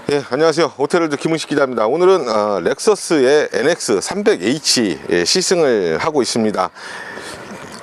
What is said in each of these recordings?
예, 안녕하세요. 오태월드 김은식 기자입니다. 오늘은 렉서스의 NX300H 시승을 하고 있습니다.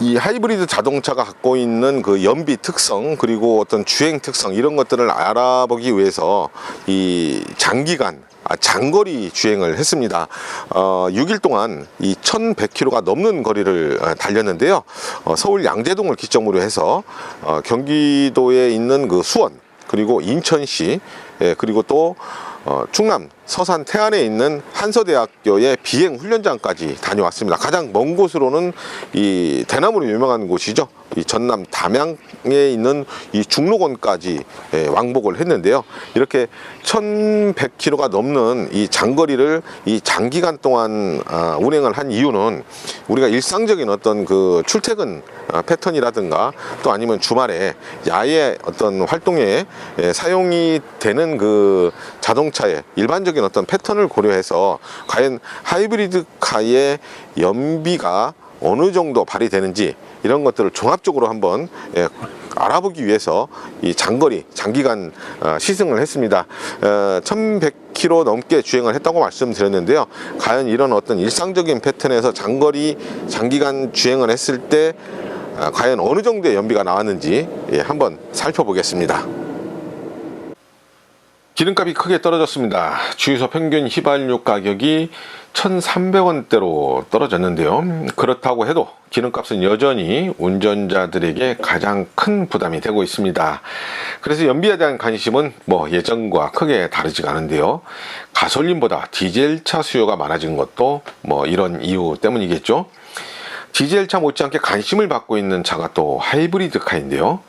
이 하이브리드 자동차가 갖고 있는 그 연비 특성, 그리고 어떤 주행 특성, 이런 것들을 알아보기 위해서 이 장거리 주행을 했습니다. 6일 동안 이 1100km가 넘는 거리를 달렸는데요. 서울 양재동을 기점으로 해서 경기도에 있는 그 수원, 그리고 인천시, 그리고 또 충남 서산 태안에 있는 한서대학교의 비행 훈련장까지 다녀왔습니다. 가장 먼 곳으로는 이 대나무로 유명한 곳이죠. 이 전남 담양에 있는 이 중록원까지 왕복을 했는데요. 이렇게 1100km가 넘는 이 장거리를 이 장기간 동안 운행을 한 이유는 우리가 일상적인 어떤 그 출퇴근 패턴이라든가 또 아니면 주말에 야외 어떤 활동에 사용이 되는 그 자동차의 일반적인 어떤 패턴을 고려해서 과연 하이브리드 카의 연비가 어느 정도 발휘되는지 이런 것들을 종합적으로 한번 알아보기 위해서 이 장기간 시승을 했습니다. 1100km 넘게 주행을 했다고 말씀드렸는데요. 과연 이런 어떤 일상적인 패턴에서 장기간 주행을 했을 때 과연 어느 정도의 연비가 나왔는지 한번 살펴보겠습니다. 기름값이 크게 떨어졌습니다. 주유소 평균 휘발유 가격이 1,300원대로 떨어졌는데요. 그렇다고 해도 기름값은 여전히 운전자들에게 가장 큰 부담이 되고 있습니다. 그래서 연비에 대한 관심은 예전과 크게 다르지가 않은데요. 가솔린보다 디젤차 수요가 많아진 것도 이런 이유 때문이겠죠. 디젤차 못지않게 관심을 받고 있는 차가 또 하이브리드 카인데요.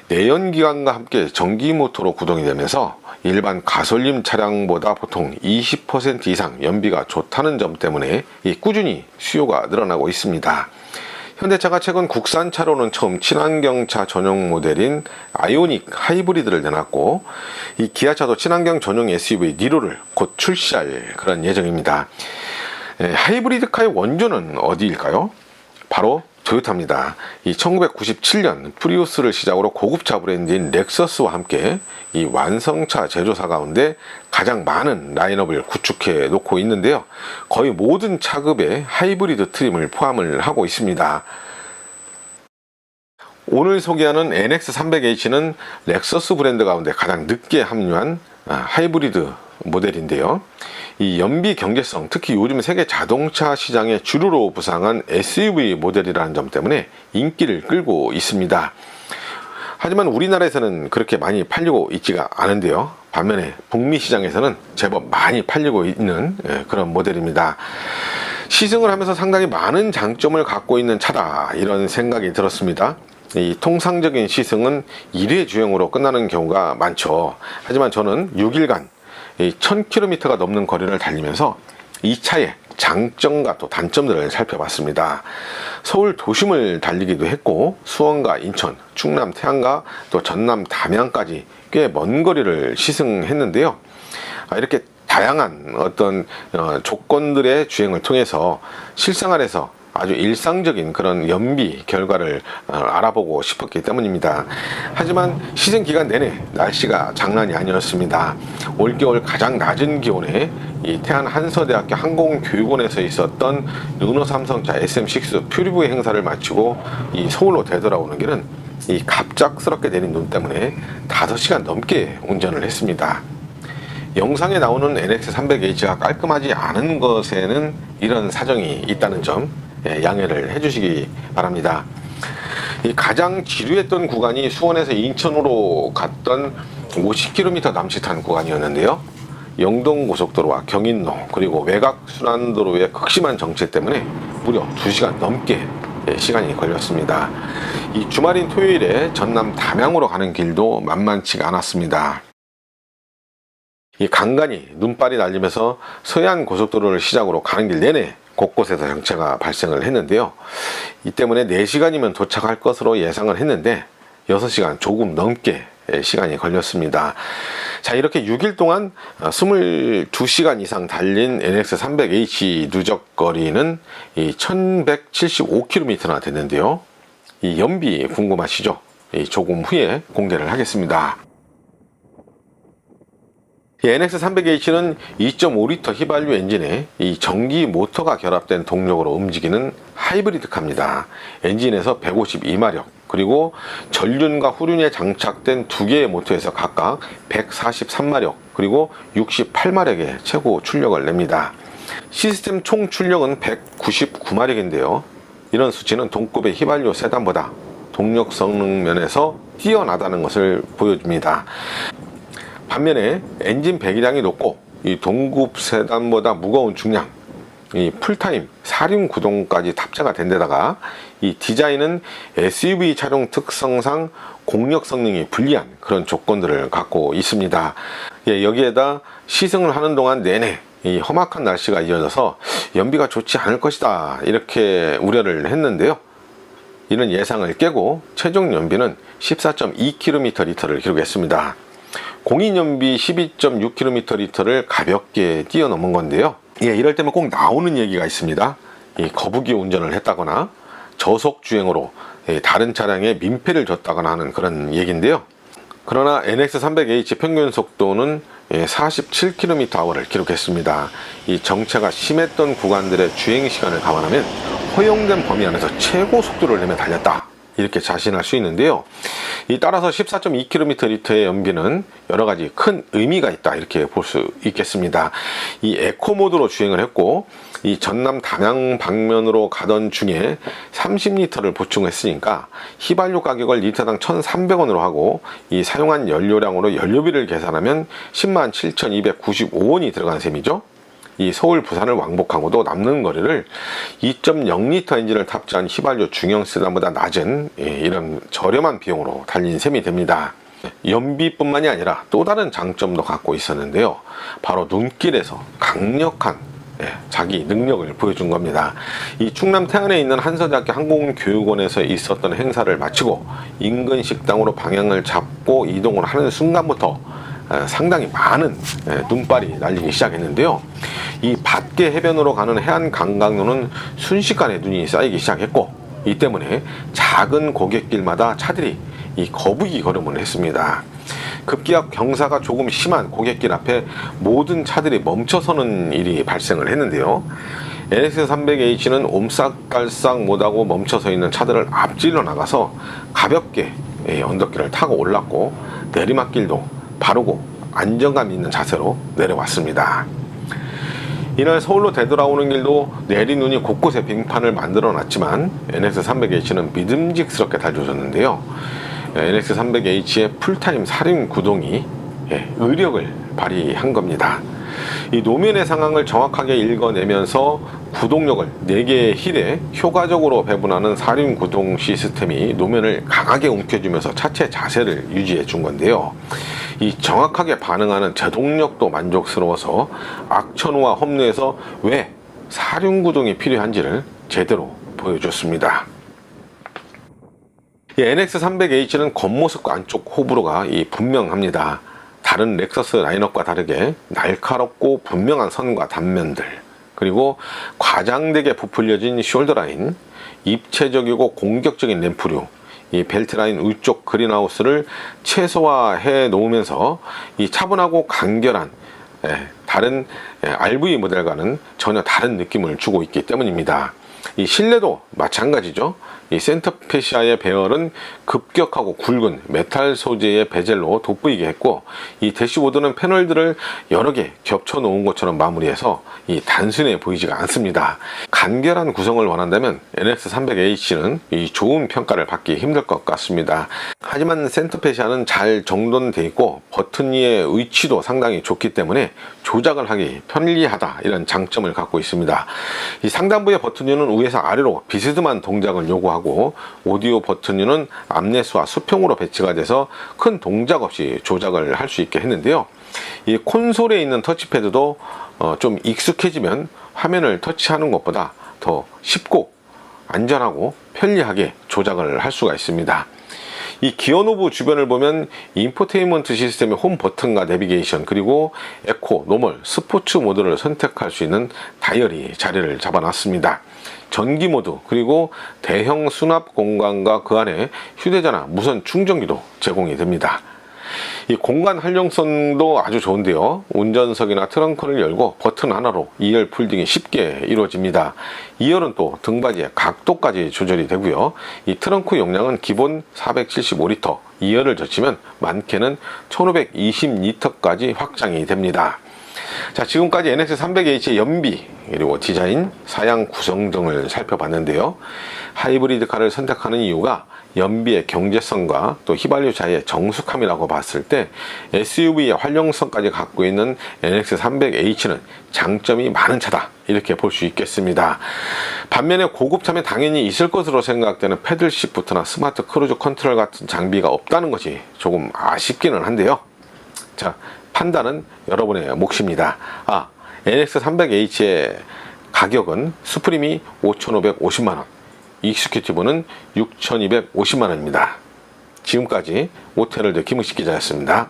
내연기관과 함께 전기모터로 구동이 되면서 일반 가솔린 차량보다 보통 20% 이상 연비가 좋다는 점 때문에 꾸준히 수요가 늘어나고 있습니다. 현대차가 최근 국산차로는 처음 친환경차 전용 모델인 아이오닉 하이브리드를 내놨고, 이 기아차도 친환경 전용 SUV 니로를 곧 출시할 그런 예정입니다. 하이브리드카의 원조는 어디일까요? 바로 토요타입니다. 이 1997년 프리우스를 시작으로 고급차 브랜드인 렉서스와 함께 이 완성차 제조사 가운데 가장 많은 라인업을 구축해 놓고 있는데요. 거의 모든 차급의 하이브리드 트림을 포함을 하고 있습니다. 오늘 소개하는 NX300H는 렉서스 브랜드 가운데 가장 늦게 합류한 하이브리드 모델인데요. 이 연비 경제성, 특히 요즘 세계 자동차 시장의 주류로 부상한 SUV 모델이라는 점 때문에 인기를 끌고 있습니다. 하지만 우리나라에서는 그렇게 많이 팔리고 있지가 않은데요. 반면에 북미 시장에서는 제법 많이 팔리고 있는 그런 모델입니다. 시승을 하면서 상당히 많은 장점을 갖고 있는 차다, 이런 생각이 들었습니다. 이 통상적인 시승은 1회 주행으로 끝나는 경우가 많죠. 하지만 저는 6일간 1000km가 넘는 거리를 달리면서 이 차의 장점과 또 단점들을 살펴봤습니다. 서울 도심을 달리기도 했고, 수원과 인천, 충남 태안과 또 전남 담양까지 꽤 먼 거리를 시승했는데요. 이렇게 다양한 어떤 조건들의 주행을 통해서 실생활에서 아주 일상적인 그런 연비 결과를 알아보고 싶었기 때문입니다. 하지만 시즌 기간 내내 날씨가 장난이 아니었습니다. 올겨울 가장 낮은 기온에 이 태안 한서대학교 항공교육원에서 있었던 르노삼성차 SM6 퓨리브 행사를 마치고 이 서울로 되돌아오는 길은 이 갑작스럽게 내린 눈 때문에 5시간 넘게 운전을 했습니다. 영상에 나오는 NX300H가 깔끔하지 않은 것에는 이런 사정이 있다는 점 양해를 해주시기 바랍니다. 이 가장 지루했던 구간이 수원에서 인천으로 갔던 50km 남짓한 구간이었는데요. 영동고속도로와 경인로, 그리고 외곽순환도로의 극심한 정체 때문에 무려 2시간 넘게 시간이 걸렸습니다. 이 주말인 토요일에 전남 담양으로 가는 길도 만만치가 않았습니다. 이 간간히 눈발이 날리면서 서해안 고속도로를 시작으로 가는 길 내내 곳곳에서 정체가 발생을 했는데요. 이 때문에 4시간이면 도착할 것으로 예상을 했는데 6시간 조금 넘게 시간이 걸렸습니다. 자, 이렇게 6일 동안 22시간 이상 달린 NX300H 누적 거리는 1175km나 됐는데요. 이 연비 궁금하시죠? 조금 후에 공개를 하겠습니다. 이 NX300H는 2.5L 휘발유 엔진에 이 전기 모터가 결합된 동력으로 움직이는 하이브리드카입니다. 엔진에서 152마력, 그리고 전륜과 후륜에 장착된 두 개의 모터에서 각각 143마력, 그리고 68마력의 최고 출력을 냅니다. 시스템 총 출력은 199마력인데요. 이런 수치는 동급의 휘발유 세단보다 동력 성능 면에서 뛰어나다는 것을 보여줍니다. 반면에 엔진 배기량이 높고 이 동급 세단보다 무거운 중량, 이 풀타임 4륜 구동까지 탑재가 된 데다가 이 디자인은 SUV 차종 특성상 공력 성능이 불리한 그런 조건들을 갖고 있습니다. 여기에다 시승을 하는 동안 내내 이 험악한 날씨가 이어져서 연비가 좋지 않을 것이다, 이렇게 우려를 했는데요. 이런 예상을 깨고 최종 연비는 14.2km/L를 기록했습니다. 공인 연비 12.6km/L를 가볍게 뛰어넘은 건데요. 이럴 때면 꼭 나오는 얘기가 있습니다. 이 거북이 운전을 했다거나 저속 주행으로 다른 차량에 민폐를 줬다거나 하는 그런 얘기인데요. 그러나 NX300H 평균 속도는 47km/H를 기록했습니다. 이 정체가 심했던 구간들의 주행 시간을 감안하면 허용된 범위 안에서 최고 속도를 내며 달렸다, 이렇게 자신할 수 있는데요. 따라서 14.2km/L의 연비는 여러가지 큰 의미가 있다, 이렇게 볼 수 있겠습니다. 이 에코 모드로 주행을 했고 이 전남 담양 방면으로 가던 중에 30리터를 보충했으니까 휘발유 가격을 리터당 1,300원으로 하고 이 사용한 연료량으로 연료비를 계산하면 107,295원이 들어간 셈이죠. 이 서울 부산을 왕복하고도 남는 거리를 2.0L 엔진을 탑재한 휘발유 중형 세단보다 낮은 이런 저렴한 비용으로 달린 셈이 됩니다. 연비뿐만이 아니라 또 다른 장점도 갖고 있었는데요. 바로 눈길에서 강력한 자기 능력을 보여준 겁니다. 이 충남 태안에 있는 한서대학교 항공교육원에서 있었던 행사를 마치고 인근 식당으로 방향을 잡고 이동을 하는 순간부터 상당히 많은 눈발이 날리기 시작했는데요. 이 밖에 해변으로 가는 해안 관광로는 순식간에 눈이 쌓이기 시작했고, 이 때문에 작은 고갯길마다 차들이 이 거북이 걸음을 했습니다. 급기야 경사가 조금 심한 고갯길 앞에 모든 차들이 멈춰서는 일이 발생을 했는데요. NX300H는 옴싹달싹 못하고 멈춰서 있는 차들을 앞질러 나가서 가볍게 언덕길을 타고 올랐고, 내리막길도 바르고 안정감 있는 자세로 내려왔습니다. 이날 서울로 되돌아오는 길도 내린 눈이 곳곳에 빙판을 만들어 놨지만 NX300H는 믿음직스럽게 달려줬는데요. NX300H의 풀타임 4륜 구동이 의력을 발휘한 겁니다. 이 노면의 상황을 정확하게 읽어내면서 구동력을 4개의 힐에 효과적으로 배분하는 4륜 구동 시스템이 노면을 강하게 움켜쥐면서 차체 자세를 유지해 준 건데요. 이 정확하게 반응하는 제동력도 만족스러워서 악천후와 험로에서 왜 4륜 구동이 필요한지를 제대로 보여줬습니다. NX300H는 겉모습과 안쪽 호불호가 분명합니다. 다른 렉서스 라인업과 다르게 날카롭고 분명한 선과 단면들, 그리고 과장되게 부풀려진 숄더라인, 입체적이고 공격적인 램프류, 이 벨트라인 위쪽 그린하우스를 최소화해 놓으면서 이 차분하고 간결한 다른 RV 모델과는 전혀 다른 느낌을 주고 있기 때문입니다. 이 실내도 마찬가지죠. 이 센터페시아의 배열은 급격하고 굵은 메탈 소재의 베젤로 돋보이게 했고, 이 대시보드는 패널들을 여러 개 겹쳐 놓은 것처럼 마무리해서 이 단순해 보이지가 않습니다. 간결한 구성을 원한다면 NX300H는 이 좋은 평가를 받기 힘들 것 같습니다. 하지만 센터페시아는 잘 정돈되어 있고 버튼 위의 위치도 상당히 좋기 때문에 조작을 하기 편리하다, 이런 장점을 갖고 있습니다. 이 상단부의 버튼유는 위에서 아래로 비스듬한 동작을 요구하고, 오디오 버튼유는 암레스와 수평으로 배치가 돼서 큰 동작 없이 조작을 할 수 있게 했는데요. 이 콘솔에 있는 터치패드도 좀 익숙해지면 화면을 터치하는 것보다 더 쉽고 안전하고 편리하게 조작을 할 수가 있습니다. 이 기어노브 주변을 보면 인포테인먼트 시스템의 홈 버튼과 내비게이션, 그리고 에코, 노멀, 스포츠 모드를 선택할 수 있는 다이얼이 자리를 잡아놨습니다. 전기 모드, 그리고 대형 수납 공간과 그 안에 휴대전화, 무선 충전기도 제공이 됩니다. 이 공간 활용성도 아주 좋은데요. 운전석이나 트렁크를 열고 버튼 하나로 2열 폴딩이 쉽게 이루어집니다. 2열은 또 등받이의 각도까지 조절이 되고요. 이 트렁크 용량은 기본 475리터, 2열을 젖히면 많게는 1520리터까지 확장이 됩니다. 자, 지금까지 NX300H의 연비, 그리고 디자인, 사양 구성 등을 살펴봤는데요. 하이브리드카를 선택하는 이유가 연비의 경제성과 또 휘발유차의 정숙함이라고 봤을 때 SUV의 활용성까지 갖고 있는 NX300H는 장점이 많은 차다, 이렇게 볼 수 있겠습니다. 반면에 고급차면 당연히 있을 것으로 생각되는 패들 시프트나 스마트 크루즈 컨트롤 같은 장비가 없다는 것이 조금 아쉽기는 한데요. 자, 판단은 여러분의 몫입니다. NX300H의 가격은 스프림이 5,550만원, 익스큐티브는 6,250만원입니다. 지금까지 오태널드 김은식 기자였습니다.